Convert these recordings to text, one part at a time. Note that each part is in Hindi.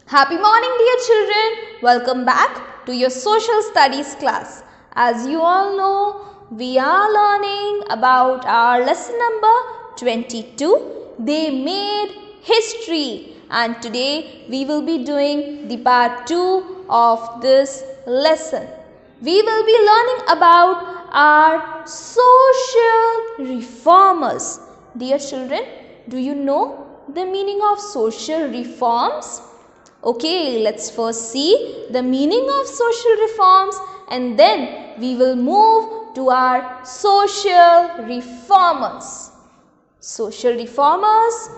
Happy morning, dear children. Welcome back to your social studies class. As you all know, we are learning about our lesson number 22. They made history. And today we will be doing the part 2 of this lesson. We will be learning about our social reformers. Dear children, do you know the meaning of social reforms? Okay, let's first see the meaning of social reforms and then we will move to our social reformers. Social reformers,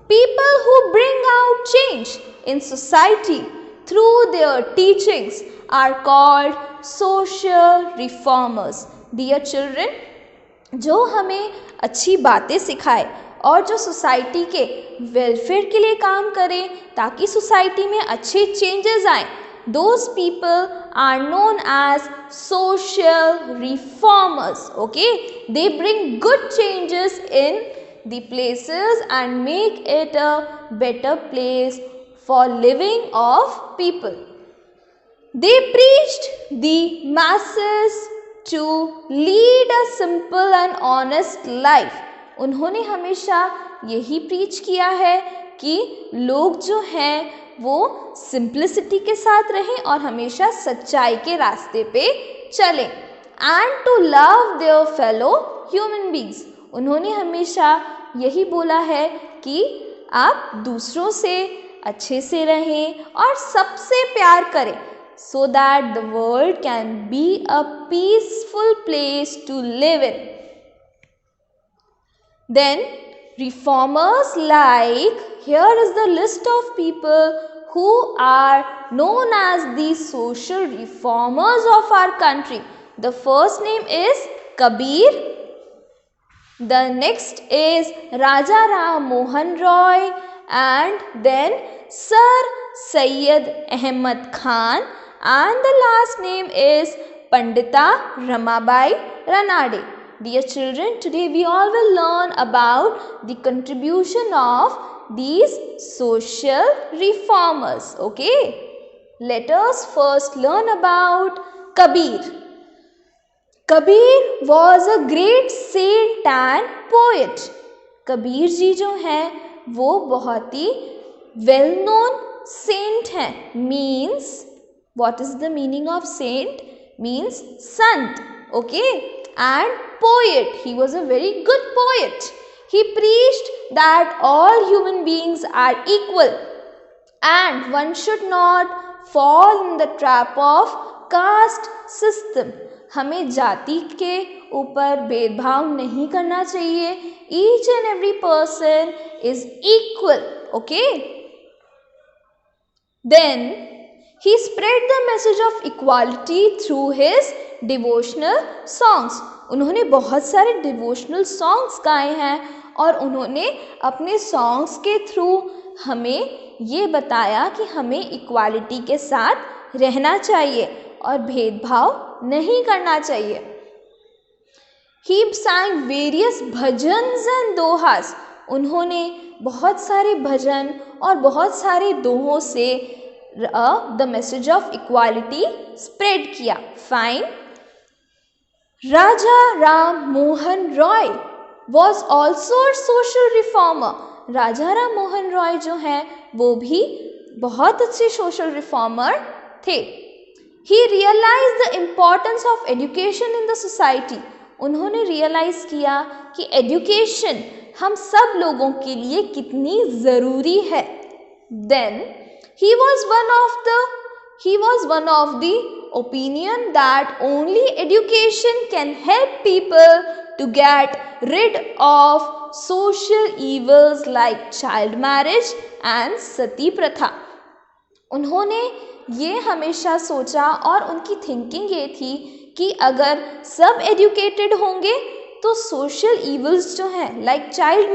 people who bring out change in society through their teachings are called social reformers. Dear children, जो हमें अच्छी बातें सिखाए और जो सोसाइटी के वेलफेयर के लिए काम करें ताकि सोसाइटी में अच्छे चेंजेस आए, those people are known as social reformers. Okay, they bring good changes in the places and make it a better place for living of people. They preached the masses to lead a simple and honest life. उन्होंने हमेशा यही प्रीच किया है कि लोग जो हैं वो सिंप्लिसिटी के साथ रहें और हमेशा सच्चाई के रास्ते पे चलें. And to love their fellow human beings. उन्होंने हमेशा यही बोला है कि आप दूसरों से अच्छे से रहें और सबसे प्यार करें, so that the world can be a peaceful place to live in. Then reformers like, here is the list of people who are known as the social reformers of our country. The first name is Kabir. The next is Raja Ram Mohan Roy, and then Sir Syed Ahmad Khan, and the last name is Pandita Ramabai Ranade. Dear children, today we all will learn about the contribution of these social reformers. Okay, let us first learn about Kabir. Kabir was a great saint and poet. Kabir ji जो हैं वो बहुत ही वेल नोन सेंट हैं. Means, what is the meaning of saint? Means sant. Okay, and poet. He was a very good poet. He preached that all human beings are equal and one should not fall in the trap of caste system. हमें जाति के ऊपर भेदभाव नहीं करना चाहिए. Each and every person is equal. Okay. Then he spread the message of equality through his devotional songs. उन्होंने बहुत सारे devotional songs गाए हैं और उन्होंने अपने songs के थ्रू हमें ये बताया कि हमें equality के साथ रहना चाहिए और भेदभाव नहीं करना चाहिए. He sang various bhajans and दोहास. उन्होंने बहुत सारे भजन और बहुत सारे दोहों से the message of equality spread किया. Fine. Raja Ram Mohan Roy was also a social reformer. राजा राम मोहन रॉय जो हैं वो भी बहुत अच्छे social reformer थे. He realized the importance of education in the society. उन्होंने realize किया कि education हम सब लोगों के लिए कितनी ज़रूरी है. Then he was one of the opinion that only education can help people to get rid of social evils like child marriage and sati pratha. उन्होंने ये हमेशा सोचा और उनकी थिंकिंग ये थी कि अगर सब एजुकेटेड होंगे तो सोशल इवल्स जो हैं लाइक चाइल्ड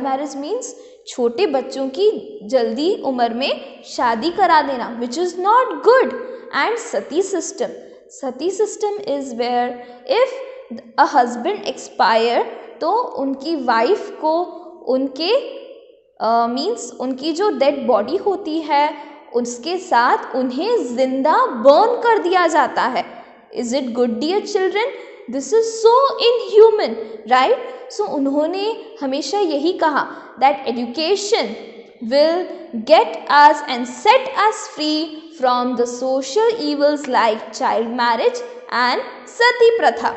मैरिज मीन्स छोटे बच्चों की जल्दी उम्र में शादी करा देना, which is not good. And sati system is where if a husband expire तो उनकी वाइफ को उनके मीन्स उनकी जो डेड बॉडी होती है उसके साथ उन्हें जिंदा बर्न कर दिया जाता है. Is it good dear children? This is so inhuman, right? So उन्होंने हमेशा यही कहा that education will get us and set us free from the social evils like child marriage and sati pratha.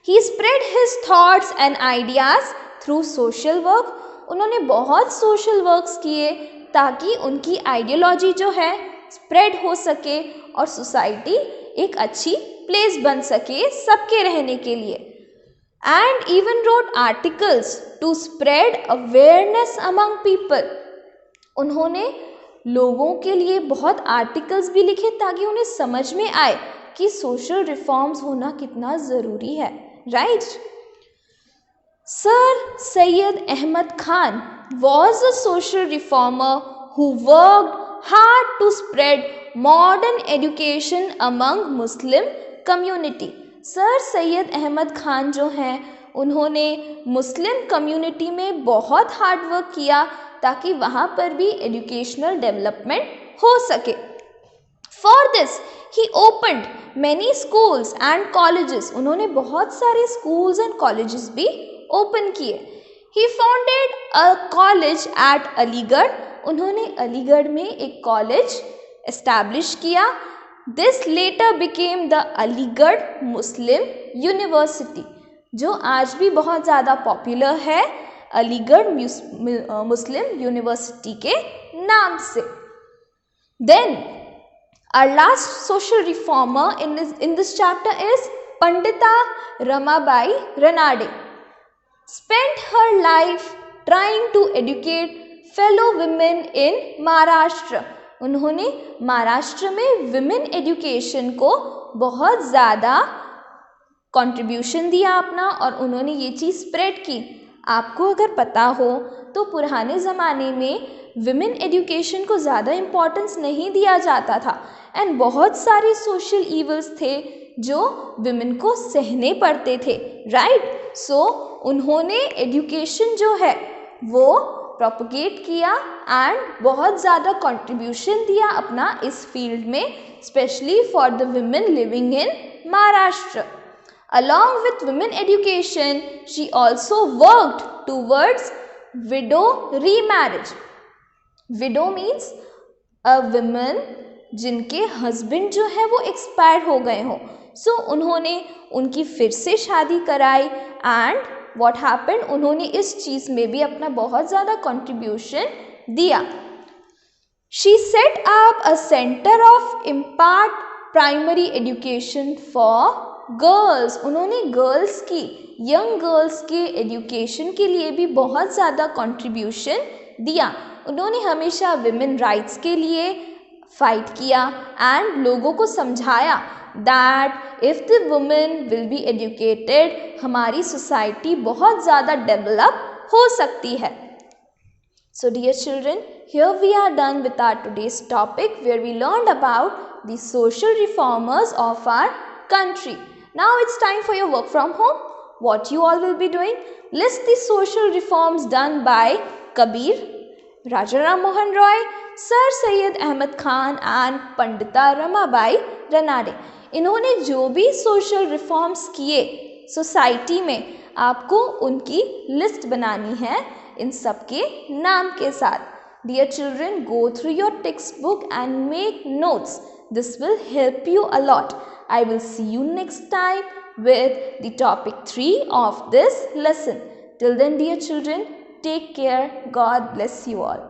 He spread his thoughts and ideas through social work. उन्होंने बहुत social works किए ताकि उनकी आइडियोलॉजी जो है स्प्रेड हो सके और सोसाइटी एक अच्छी प्लेस बन सके सबके रहने के लिए. And even wrote articles to spread awareness among people. उन्होंने लोगों के लिए बहुत आर्टिकल्स भी लिखे ताकि उन्हें समझ में आए कि सोशल रिफॉर्म्स होना कितना ज़रूरी है, right? Sir Syed Ahmed Khan was a social reformer who worked hard to spread modern education among Muslim community. Sir Syed Ahmed Khan जो हैं उन्होंने मुस्लिम कम्युनिटी में बहुत हार्ड वर्क किया ताकि वहाँ पर भी एजुकेशनल डेवलपमेंट हो सके. For this he opened many schools and colleges. उन्होंने बहुत सारे स्कूल्स एंड कॉलेजेस भी ओपन किए. He founded a college at Aligarh. उन्होंने अलीगढ़ में एक कॉलेज एस्टैब्लिश किया. This later became the Aligarh Muslim University, जो आज भी बहुत ज़्यादा पॉपुलर है अलीगढ़ मुस्लिम यूनिवर्सिटी के नाम से. Then our last social reformer in this chapter is Pandita Ramabai Ranade. Spent her life trying to educate fellow women in Maharashtra. उन्होंने महाराष्ट्र में विमेन एजुकेशन को बहुत ज़्यादा कंट्रीब्यूशन दिया अपना और उन्होंने ये चीज़ स्प्रेड की. आपको अगर पता हो तो पुराने ज़माने में विमेन एजुकेशन को ज़्यादा इम्पोर्टेंस नहीं दिया जाता था एंड बहुत सारे सोशल इवल्स थे जो विमेन को सहने पड़ते थे, राइट? सो उन्होंने एजुकेशन जो है वो प्रोपगेट किया एंड बहुत ज़्यादा कंट्रीब्यूशन दिया अपना इस फील्ड में, specially for the women living in Maharashtra. Along with women education she also worked towards window remarriage. Window means a women जिनके हस्बैंड जो है वो एक्सपायर हो गए हों. सो उन्होंने उनकी फिर से शादी कराई एंड व्हाट हैपेंड, उन्होंने इस चीज़ में भी अपना बहुत ज़्यादा कंट्रीब्यूशन दिया. She said up a centre of impart primary education for girls. उन्होंने गर्ल्स की, यंग गर्ल्स के एजुकेशन के लिए भी बहुत ज़्यादा कंट्रीब्यूशन दिया. उन्होंने हमेशा विमेन राइट्स के लिए फाइट किया एंड लोगों को समझाया that if the women will be educated, हमारी सोसाइटी बहुत ज़्यादा डेवलप हो सकती है. So dear children, here we are done with our today's topic where we learned about the social reformers of our country. Now it's time for your work from home. What you all will be doing? List the social reforms done by Kabir, Raja Ram Mohan Roy, Sir Syed Ahmad Khan and Pandita Ramabai Ranade. इन्होंने जो भी सोशल रिफॉर्म्स किए सोसाइटी में, आपको उनकी लिस्ट बनानी है इन सब के नाम के साथ. Dear children, go through your text book and make notes. This will help you a lot. I will see you next time with the topic 3 of this lesson. Till then, dear children, take care. God bless you all.